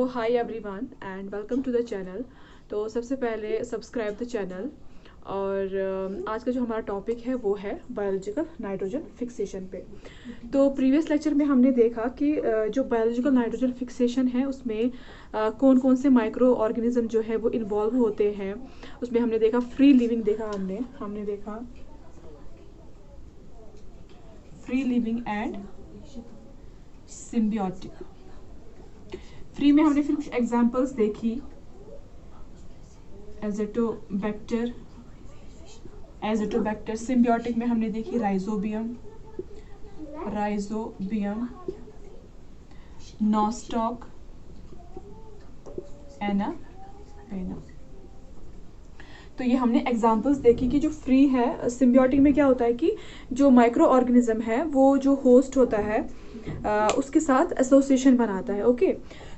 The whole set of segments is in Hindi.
Hi everyone and welcome to the channel. तो सबसे पहले सब्सक्राइब द चैनल। और आज का जो हमारा टॉपिक है वो है बायोलॉजिकल नाइट्रोजन फिक्सेशन पे। तो प्रीवियस लेक्चर में हमने देखा कि जो बायोलॉजिकल नाइट्रोजन फिक्सेशन है उसमें कौन कौन से माइक्रो ऑर्गेनिज्म जो है वो इन्वॉल्व होते हैं। उसमें हमने देखा फ्री लिविंग देखा, हमने देखा free living and symbiotic. Free में हमने फिर कुछ एग्जांपल्स देखी, एज़ोटोबैक्टर, सिम्बियोटिक में हमने देखी राइजोबियम, नॉस्टॉक, एना। तो ये हमने एग्जांपल्स देखी कि जो फ्री है, सिम्बियोटिक में क्या होता है कि जो माइक्रो ऑर्गेनिज्म है वो जो होस्ट होता है उसके साथ एसोसिएशन बनाता है। ओके,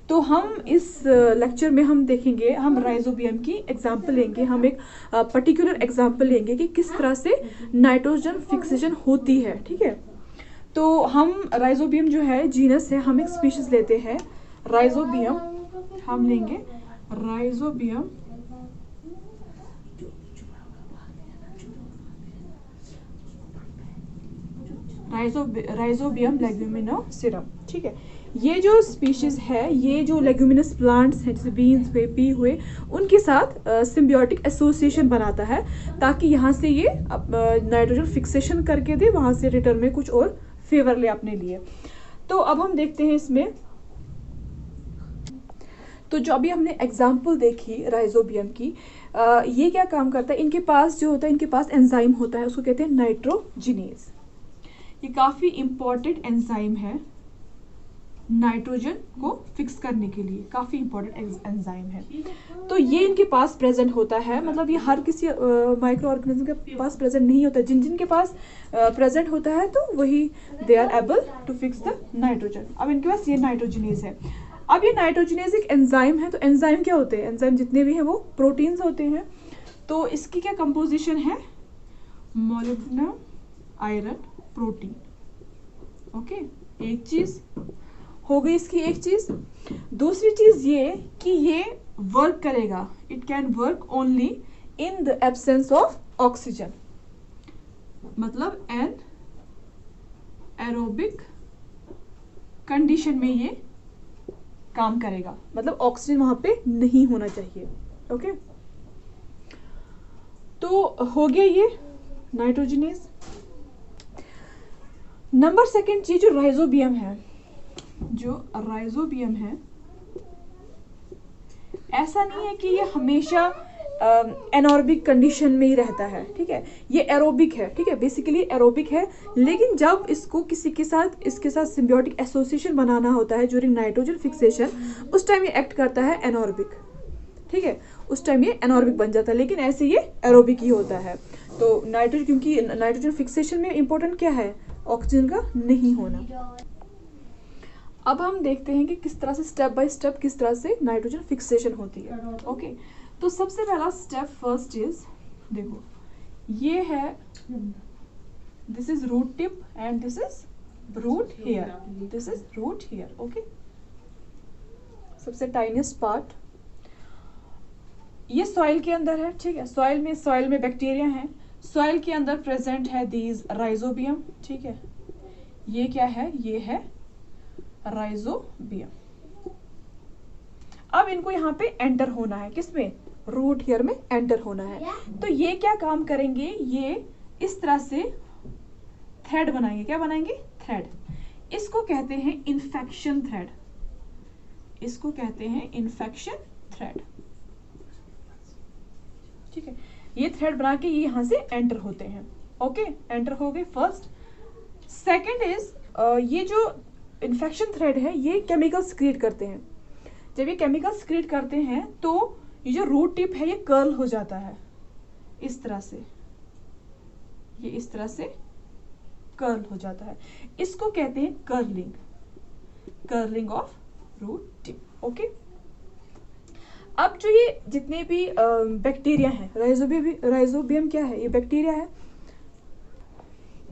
तो हम इस लेक्चर में हम देखेंगे, हम राइजोबियम की एग्जांपल लेंगे, हम एक पर्टिकुलर एग्जांपल लेंगे कि किस तरह से नाइट्रोजन फिक्सेशन होती है। ठीक है, तो हम राइजोबियम जो है जीनस है, हम एक स्पीशीज लेते हैं राइजोबियम। हम लेंगे राइजोबियम राइजोबियम लेग्यूमिनोसिरम। ठीक है, ये जो स्पीशीज है, ये जो लेग्यूमिनस प्लांट्स हैं जैसे बीन्स हुए, पी हुए, उनके साथ सिम्बियोटिक एसोसिएशन बनाता है ताकि यहाँ से ये नाइट्रोजन फिक्सेशन करके दे, वहाँ से रिटर्न में कुछ और फेवर ले अपने लिए। तो अब हम देखते हैं इसमें, तो जो अभी हमने एग्जाम्पल देखी राइजोबियम की, ये क्या काम करता है, इनके पास जो होता है, इनके पास एंजाइम होता है, उसको कहते हैं नाइट्रोजिनेज। ये काफ़ी इंपॉर्टेंट एंजाइम है नाइट्रोजन को फिक्स करने के लिए, काफ़ी इंपॉर्टेंट एंजाइम है। तो ये इनके पास प्रेजेंट होता है, मतलब ये हर किसी माइक्रो ऑर्गेनिज्म के पास प्रेजेंट नहीं होता, जिन जिन के पास प्रेजेंट होता है तो वही they are able to fix the nitrogen. अब इनके पास ये नाइट्रोजिनेज है। अब ये नाइट्रोजिनेज एक एंजाइम है। तो एंजाइम क्या होते हैं, एंजाइम जितने भी हैं वो प्रोटीन्स होते हैं। तो इसकी क्या कंपोजिशन है, मोलिब्डेनम आयरन प्रोटीन। ओके, एक चीज हो गई इसकी, एक चीज। दूसरी चीज ये कि ये वर्क करेगा, it can work only in the absence of oxygen, मतलब एन एरोबिक कंडीशन में ये काम करेगा, मतलब ऑक्सीजन वहां पे नहीं होना चाहिए। ओके, तो हो गया ये नाइट्रोजिनेज। नंबर सेकंड चीज जो राइजोबियम है, ऐसा नहीं है कि ये हमेशा एनॉर्बिक कंडीशन में ही रहता है। ठीक है, ये एरोबिक है। ठीक है, बेसिकली एरोबिक है, लेकिन जब इसको इसके साथ सिम्बियोटिक एसोसिएशन बनाना होता है ड्यूरिंग नाइट्रोजन फिक्सेशन, उस टाइम ये एक्ट करता है एनॉर्बिक। ठीक है, उस टाइम ये एनॉर्बिक बन जाता है, लेकिन ऐसे ये एरोबिक ही होता है। तो नाइट्रोजन, क्योंकि नाइट्रोजन फिक्सेशन में इंपॉर्टेंट क्या है, ऑक्सीजन का नहीं होना। अब हम देखते हैं कि किस तरह से स्टेप बाय स्टेप किस तरह से नाइट्रोजन फिक्सेशन होती है। ओके, तो सबसे पहला स्टेप फर्स्ट इज, देखो ये है, this is root tip and this is root hair. Okay, सबसे टाइनीस्ट पार्ट ये सॉइल के अंदर है। ठीक है, सॉइल में बैक्टीरिया है, सॉइल के अंदर प्रेजेंट है दीज राइजोबियम। ठीक है, ये क्या है, ये है राइजोबियम। अब इनको यहाँ पे एंटर होना है, किसमें, रूट हेयर में एंटर होना है। तो ये क्या काम करेंगे, ये इस तरह से थ्रेड बनाएंगे। क्या बनाएंगे, थ्रेड। इसको कहते हैं इन्फेक्शन थ्रेड, थ्रेड। ठीक है, ये थ्रेड बना के ये यहाँ से एंटर होते हैं। ओके, एंटर हो गए फर्स्ट। सेकंड इज, ये जो इन्फेक्शन थ्रेड है ये केमिकल्स क्रिएट करते हैं। जब ये केमिकल्स क्रिएट करते हैं तो ये जो रूट टिप है ये कर्ल हो जाता है, इस तरह से, ये इस तरह से कर्ल हो जाता है। इसको कहते हैं curling of root tip. Okay, अब जो ये जितने भी बैक्टीरिया हैं, राइजोबियम क्या है, ये बैक्टीरिया है।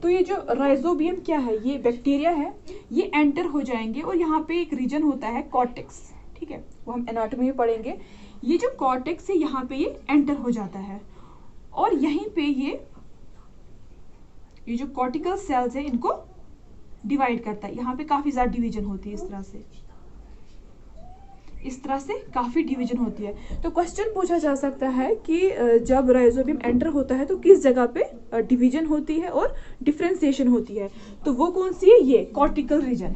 तो ये जो राइजोबियम क्या है, ये बैक्टीरिया है, ये एंटर हो जाएंगे और यहाँ पे एक रीजन होता है कॉर्टेक्स। ठीक है, वो हम एनाटॉमी में पढ़ेंगे। ये जो कॉर्टेक्स है यहाँ पे ये एंटर हो जाता है और यहीं पे ये जो कॉर्टिकल सेल्स है इनको डिवाइड करता है। यहाँ पे काफी ज्यादा डिवीजन होती है, इस तरह से काफी डिवीजन होती है। तो क्वेश्चन पूछा जा सकता है कि जब राइजोबियम एंटर होता है तो किस जगह पे डिवीजन होती है और डिफरेंशिएशन होती है, तो वो कौन सी है, ये कॉर्टिकल रीजन,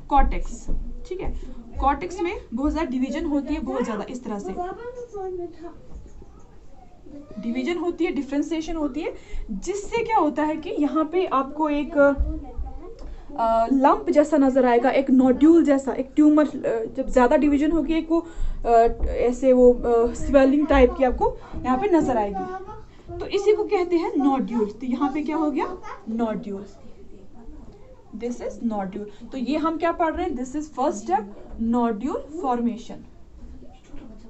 कॉर्टेक्स। ठीक है, कॉर्टेक्स में बहुत ज्यादा डिवीजन होती है, बहुत ज्यादा इस तरह से डिवीजन होती है, डिफरेंशिएशन होती है, जिससे क्या होता है कि यहाँ पे आपको एक लंप जैसा नजर आएगा, एक नोड्यूल जैसा, एक ट्यूमर। जब ज्यादा डिवीजन होगी एक वो ऐसे वो स्वेलिंग टाइप की आपको यहाँ पे नजर आएगी, तो इसी को कहते हैं नोड्यूल। तो यहाँ पे क्या हो गया, नोड्यूल, दिस इज नोड्यूल। तो ये हम क्या पढ़ रहे हैं, this is first step, nodule formation,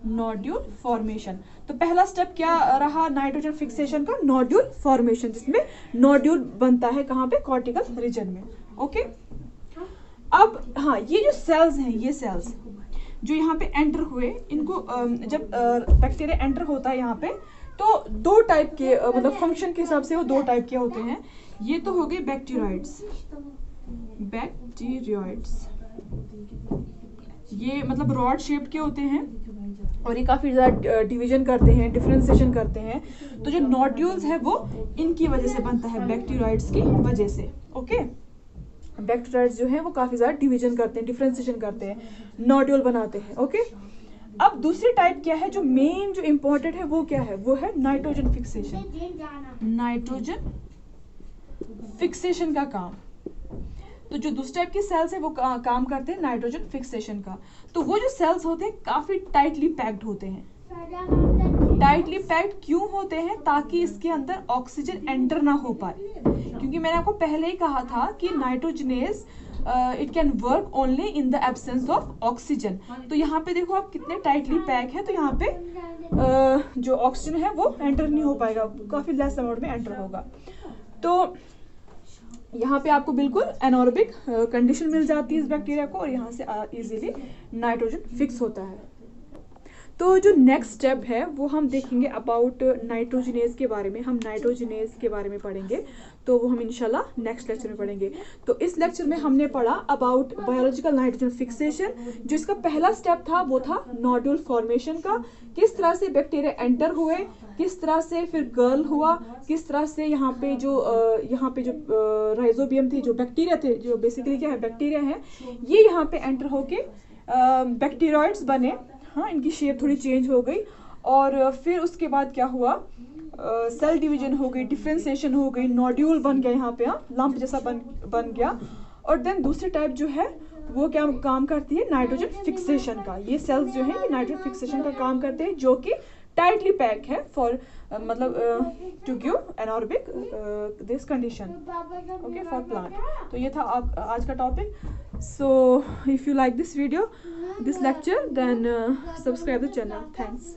nodule formation. तो पहला स्टेप क्या रहा नाइट्रोजन फिक्सेशन का, नोड्यूल फॉर्मेशन, जिसमें नोड्यूल बनता है कहाँ पे, कॉर्टिकल रीजन में। ओके, अब हाँ, ये जो सेल्स हैं, ये सेल्स जो यहाँ पे एंटर हुए, इनको जब बैक्टीरिया एंटर होता है यहाँ पे, तो दो टाइप के मतलब फंक्शन के हिसाब से वो दो टाइप के होते हैं। ये तो हो गए बैक्टीरियोइड्स, बैक्टीरियोइड्स ये मतलब रॉड शेप के होते हैं और ये काफी ज्यादा डिवीजन करते हैं, डिफरेंशिएशन करते हैं। तो जो नोड्यूल्स है वो इनकी वजह से बनता है, बैक्टीरियोइड्स की वजह से। ओके, बैक्टीरियोइड्स जो है वो काफी ज्यादा डिवीजन करते हैं, डिफरेंशिएशन करते हैं, नोड्यूल बनाते हैं। ओके, अब दूसरी टाइप क्या है, जो मेन जो इंपॉर्टेंट है वो क्या है, वो है नाइट्रोजन फिक्सेशन, नाइट्रोजन फिक्सेशन का काम। तो जो दूसरे टाइप की सेल्स है वो काम करते हैं नाइट्रोजन फिक्सेशन का। तो वो जो सेल्स होते हैं काफी टाइटली पैक्ड होते हैं। टाइटली पैक्ड क्यों होते हैं, ताकि इसके अंदर ऑक्सीजन एंटर ना हो पाए, क्योंकि मैंने आपको पहले ही कहा था कि nitrogenase it can work only in the absence of oxygen. तो यहाँ पे देखो आप कितने टाइटली पैक है, तो यहाँ पे जो ऑक्सीजन है वो एंटर नहीं हो पाएगा, काफी लेस अमाउंट में एंटर होगा। तो यहाँ पे आपको बिल्कुल एनोरोबिक कंडीशन मिल जाती है इस बैक्टीरिया को, और यहाँ से इजीली नाइट्रोजन फिक्स होता है। तो जो नेक्स्ट स्टेप है वो हम देखेंगे अबाउट नाइट्रोजनेज के बारे में, हम नाइट्रोजनेज के बारे में पढ़ेंगे, तो वो हम इंशाल्लाह नेक्स्ट लेक्चर में पढ़ेंगे। तो इस लेक्चर में हमने पढ़ा अबाउट बायोलॉजिकल नाइट्रोजन फिक्सेशन। जो इसका पहला स्टेप था वो था नोड्यूल फॉर्मेशन का, किस तरह से बैक्टीरिया एंटर हुए, किस तरह से फिर गर्ल हुआ, किस तरह से यहाँ पे जो राइजोबियम थी, जो बैक्टीरिया थे, जो बेसिकली क्या है बैक्टीरिया है, ये यहाँ पे एंटर होके बैक्टीरियोइड्स बने। हाँ, इनकी शेप थोड़ी चेंज हो गई और फिर उसके बाद क्या हुआ, सेल डिवीजन हो गई, डिफरेंशिएशन हो गई, नोड्यूल बन गया यहाँ पे, लंप जैसा बन गया। और देन दूसरी टाइप जो है वो क्या काम करती है, नाइट्रोजन फिक्सेशन का। ये सेल्स जो है ये नाइट्रोजन फिक्सेशन का काम करते हैं, जो कि टाइटली पैक है फॉर मतलब to give anaerobic this condition, okay, for plant. तो ये था आज का topic. So if you like this video, this lecture, then subscribe the channel. Thanks.